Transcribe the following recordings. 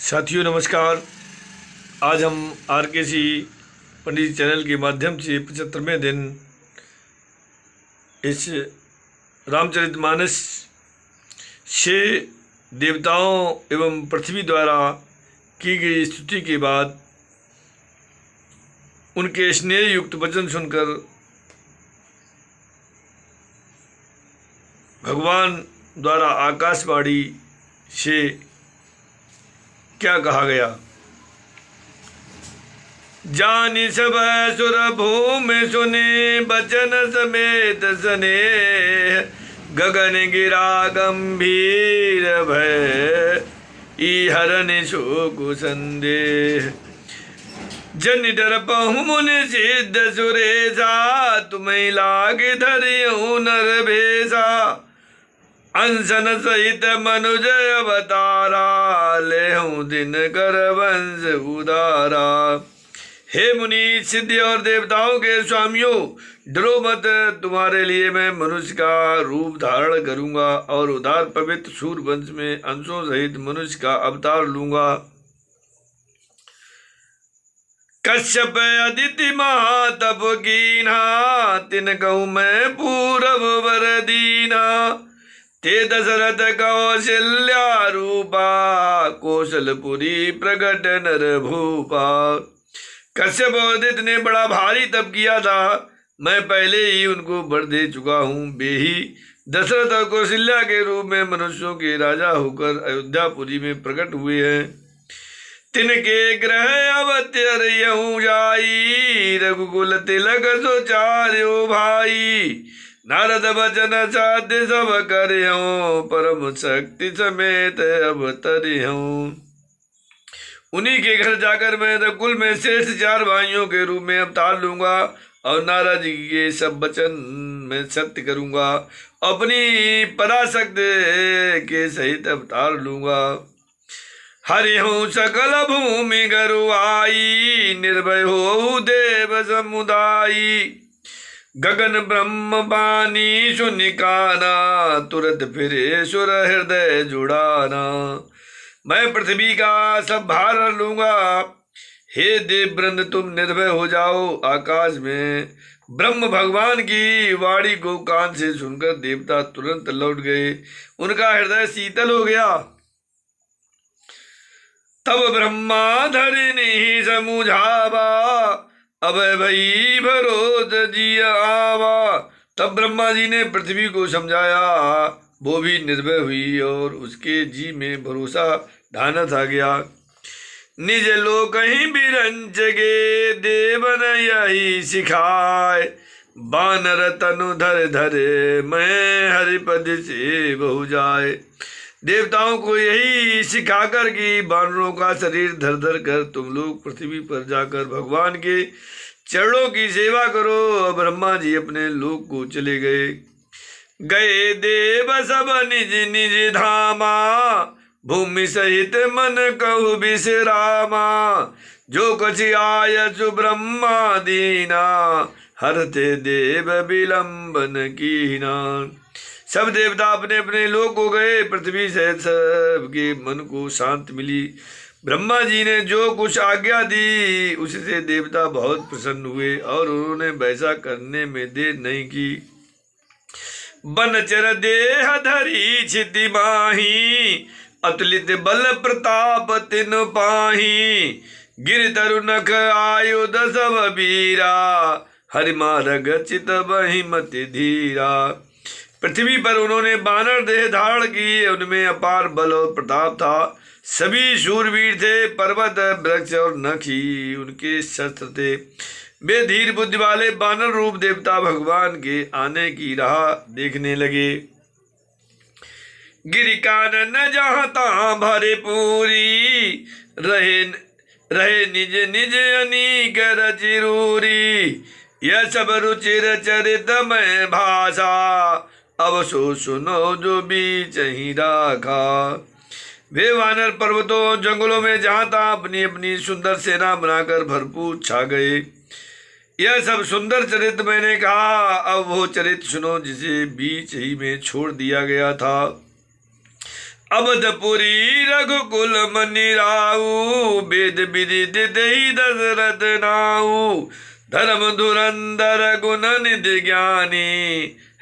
साथियों नमस्कार। आज हम RKC पंडित चैनल के माध्यम से 75वें दिन इस रामचरितमानस से देवताओं एवं पृथ्वी द्वारा की गई स्तुति के बाद उनके स्नेह युक्त वचन सुनकर भगवान द्वारा आकाशवाणी से क्या कहा गया। जानि सब सुर भूमि सुने बचन समेत सने गगन गिरा गंभीर भय हरण शोक संदेह जन डर पहु मुनि सिद्ध सुरेशा तुम्हें लाग धरियु नर भेसा अंसन सहित मनुज अवतारा लेहूं दिन कर वंश उदारा। हे मुनि सिद्धि और देवताओं के स्वामियों, डरो मत, तुम्हारे लिए मैं मनुष्य का रूप धारण करूंगा और उदार पवित्र सूर वंश में अंशों सहित मनुष्य का अवतार लूंगा। कश्यप अदिति महातप कीन्हा तिन कहूँ मैं पूरब वर दीना ते दशरथ कौशल्या रूपा कौशलपुरी प्रकट नर भूपा। कश्यप उदित ने बड़ा भारी तप किया था, मैं पहले ही उनको वर दे चुका हूँ। वे ही दशरथ और कौशल्या के रूप में मनुष्यों के राजा होकर अयोध्यापुरी में प्रकट हुए हैं। तिनके ग्रह अवत्यरयहु जाई रघुकुल तिलक सुचार्यो भाई नारद वचन साध्य सब करियो परम शक्ति समेत अवतरियो। उन्हीं के घर जाकर मैं रघुकुल में श्रेष्ठ 4 भाइयों के रूप में अवतार लूंगा और नारद जी के सब वचन में सत्य करूंगा। अपनी पराशक्ति के सहित अवतार लूंगा। हरिहु सकल भूमि गरुआई निर्भय हो देव समुदायी गगन ब्रह्म बानी सुनिकाना तुरंत फिरे सुर हृदय जुड़ाना। मैं पृथ्वी का सब भार लूंगा। हे देव वृंद तुम निर्भय हो जाओ। आकाश में ब्रह्म भगवान की वाणी को कान से सुनकर देवता तुरंत लौट गए, उनका हृदय शीतल हो गया। तब ब्रह्मा धरिनी समुझावा अब भई भरोस जी आवा। तब ब्रह्मा जी ने पृथ्वी को समझाया, वो भी निर्भय हुई और उसके जी में भरोसा ढानस आ गया। निज लोक ही बिरंच गे देवन यही सिखाए बानर तनु धर धरे मैं हरिपद से बहु जाए। देवताओं को यही सिखाकर कि बानरों का शरीर धर धर कर तुम लोग पृथ्वी पर जाकर भगवान के चरणों की सेवा करो। अब ब्रह्मा जी अपने लोक को चले गए। गए देव सब निज निज धामा भूमि सहित मन कहु विश्रामा जो कछ आयसु ब्रह्मा दीना हरते देव विलंबन कीना। सब देवता अपने अपने लोक को गए। पृथ्वी सहित सबके मन को शांति मिली। ब्रह्मा जी ने जो कुछ आज्ञा दी उससे देवता बहुत प्रसन्न हुए और उन्होंने वैसा करने में देर नहीं की। बनचर देह धरी क्षिति माही अतुलित बल प्रताप तिन पाही गिर तरु नख आयुध सब वीरा हरिमार्ग चित बहि मति धीरा। पृथ्वी पर उन्होंने बानर देह धारण की, उनमें अपार बल और प्रताप था। सभी शूरवीर थे। पर्वत वृक्ष और नख ही उनके शस्त्र थे। वे धीर बुद्धि वाले बानर रूप देवता भगवान के आने की राह देखने लगे। गिरि कानन जहाँ तहाँ भरे पूरी रहे निज निज अनीक रचिरूरी यह सब रुचिर चरित में भाषा अब सो सुनो जो बीच ही राखा। वे वानर पर्वतों जंगलों में जहाँ तहाँ अपनी अपनी सुंदर सेना बनाकर भरपूर छा गए। यह सब सुंदर चरित्र मैंने कहा, अब वो चरित्र सुनो जिसे बीच ही में छोड़ दिया गया था। अवधपुरी रघुकुल मनि राऊ, वेद विदित देहि दशरथ नाऊ। धर्म धुरंधर गुण निधि ज्ञानी,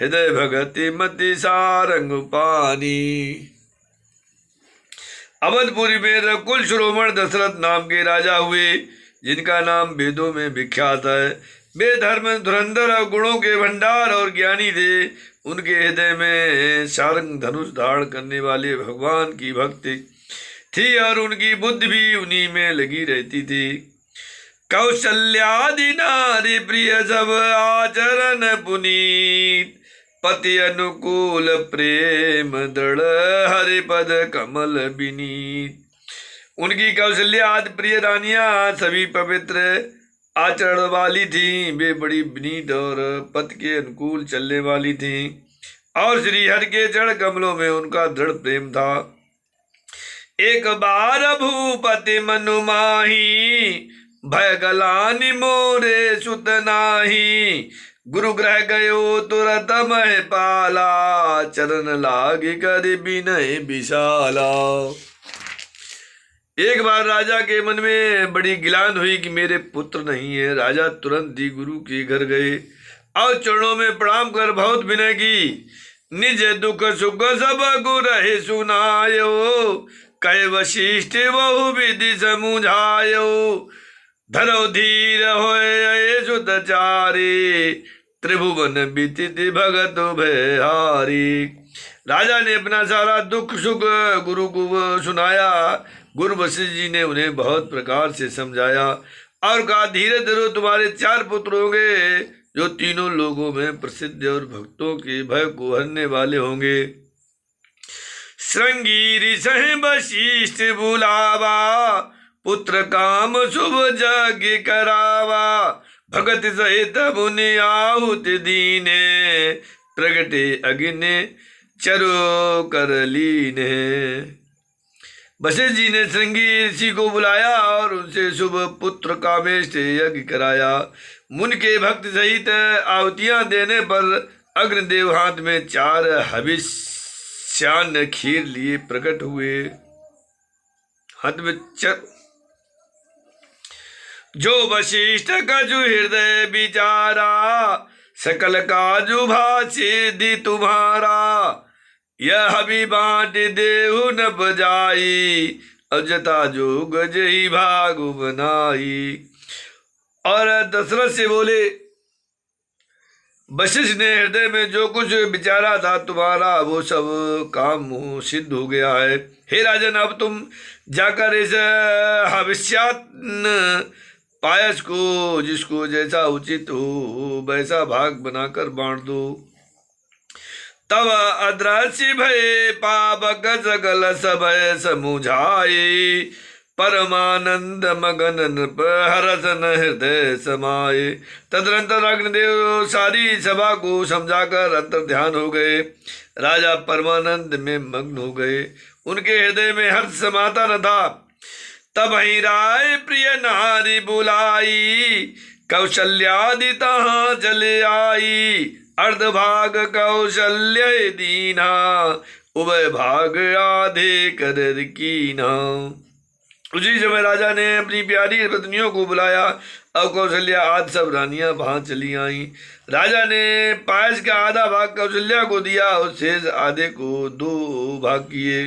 हृदय भगति मति सारंग पानी। अवधपुरी में रघुकुल शिरोमणि दशरथ नाम के राजा हुए, जिनका नाम वेदों में विख्यात है। वे धर्म धुरंधर और गुणों के भंडार और ज्ञानी थे। उनके हृदय में सारंग धनुष धारण करने वाले भगवान की भक्ति थी और उनकी बुद्धि भी उन्हीं में लगी रहती थी। कौशल्यादि नारी प्रिय सब आचरण पुनीत, पति अनुकूल प्रेम दृढ़ हरिपद कमल विनीत। उनकी कौशल्या आदि प्रिय रानियां सभी पवित्र आचरण वाली थीं। वे बड़ी विनीत और पति के अनुकूल चलने वाली थीं और श्री हरि के चरण कमलों में उनका दृढ़ प्रेम था। एक बार भूपति मनु माही, भय गलानि मोरे सुत नाही। गुरु ग्रह गयो तुरत मह पाला, चरण लागे कर विनय विशाला। एक बार राजा के मन में बड़ी गिलान हुई कि मेरे पुत्र नहीं है। राजा तुरंत ही गुरु के घर गए और चरणों में प्रणाम कर बहुत विनय की। निज दुख सुख सब गुरहि सुनायो, कहे वशिष्ठ बहु विधि समुझायो। धरो धीर होए सुतचारी, त्रिभुवन बीतित भगत भयहारी। राजा ने अपना सारा दुख सुख गुरु को सुनाया। गुरु वशिष्ठ जी ने उन्हें बहुत प्रकार से समझाया और कहा, धीरे धरो, तुम्हारे 4 पुत्र होंगे जो तीनों लोगों में प्रसिद्ध और भक्तों के भय को हरने वाले होंगे। श्रृंगी सह वशिष्ठ बुलावा, पुत्र काम शुभ यज्ञ करावा। भगत सहित मुनि आहुति दीने, प्रगटे अग्नि चरो कर लीने। वशिष्ठ जी ने श्रृंगी ऋषि को बुलाया और उनसे शुभ पुत्र कामेष्ट यज्ञ कराया। मुनि के भक्त सहित आहुतियां देने पर अग्निदेव हाथ में 4 हविष्यान्न खीर लिए प्रकट हुए। हाथ में जो वशिष्ठ कछु हृदय विचारा, सकल काजु भाषिधि तुम्हारा। यह हवि बाँट देहु न बजाई, अजता जोग जही भागु बनाई। और दशरथ से बोले, वशिष्ठ ने हृदय में जो कुछ विचारा था तुम्हारा, वो सब काम सिद्ध हो गया है। हे राजन, अब तुम जाकर इस हविष्यान्न पायस को जिसको जैसा उचित हो वैसा भाग बनाकर बांट दो। तब अदृश्य भय पावक सकल सभय समुझाए, परमानंद मगन नृप हरसन हृदय समाये। तदनंतर अग्निदेव सारी सभा को समझाकर अंतर ध्यान हो गए। राजा परमानंद में मग्न हो गए। उनके हृदय में हर्ष समाता न था। तब ही राय प्रिय नारी बुलाई, कौशल्यादि तहाँ चले आई। अर्धभाग कौशल्य दीना, उभय भाग आधे कर कीना। उसी समय राजा ने अपनी प्यारी पत्नियों को बुलाया और कौशल्या आदि सब रानियां वहां चली आईं। राजा ने पायस का आधा भाग कौशल्या को दिया और शेष आधे को 2 भाग किए।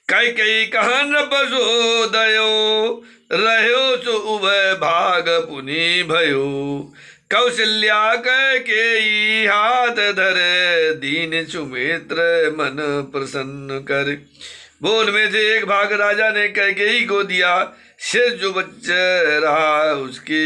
कई कई कहन बसो दयो, रहो सो उभय भाग पुनि भयो। कौशल्या कह के हाथ धरे, दीन सुमित्र मन प्रसन्न कर। वो उनमें से एक भाग राजा ने कैकेयी को दिया। शेष जो बच रहा उसके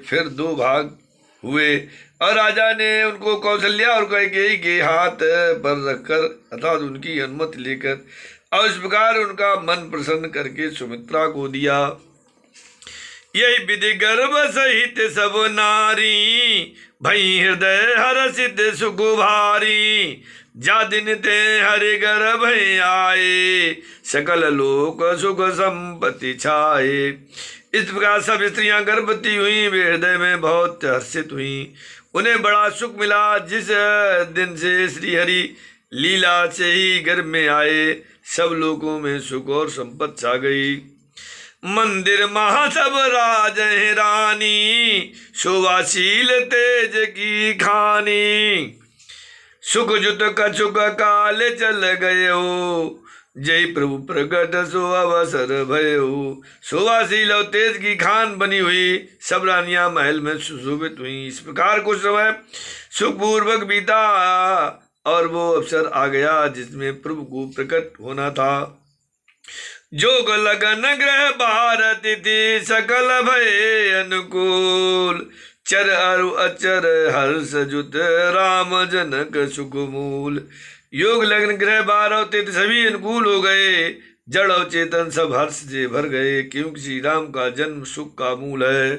फिर 2 भाग हुए और राजा ने उनको कौशल्या और कैकेयी के हाथ पर रखकर अर्थात उनकी अनुमति लेकर और इस प्रकार उनका मन प्रसन्न करके सुमित्रा को दिया। यही विधि गर्भ सहित सब नारी, भई हृदय हर्षित सुख भारी। जा दिन ते हरि गर्भ आए, सकल लोक सुख संपत्ति छाए। इस प्रकार सब स्त्रियां गर्भवती हुई। वे हृदय में बहुत हर्षित हुई। उन्हें बड़ा सुख मिला। जिस दिन से श्री हरि लीला से ही गर्भ में आए, सब लोगों में सुख और संपत्ति छा गई। मंदिर महा सब राज हैं रानी, शोभाशील तेज की खानी। सुख जुत कछुक काल चल गयो, जय प्रभु प्रकट सो अवसर भयो। शोभाशील और तेज की खान बनी हुई सब रानियां महल में सुशोभित हुई। इस प्रकार कुछ समय सुखपूर्वक बीता और वो अवसर आ गया जिसमें प्रभु को प्रकट होना था। जोग लगन ग्रह भारत थी, सकल भय अनुकूल। चर अरु अचर हर्ष जुत, राम जनक सुख मूल। योग लग्न ग्रह बार और तिथि सभी अनुकूल हो गए, जड़ और चेतन सब हर्ष से भर गए, क्योंकि श्री राम का जन्म सुख का मूल है।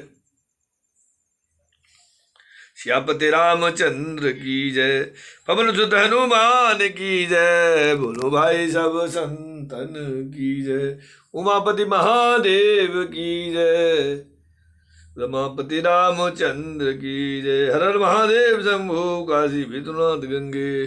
श्यापति रामचंद्र की जय, पवन सुत हनुमान की जय, बोलो भाई सब संतन की जय। उमापति महादेव की जय, रमापति रामचंद्र की जय। हर हर महादेव शंभो काशी विश्वनाथ गंगे।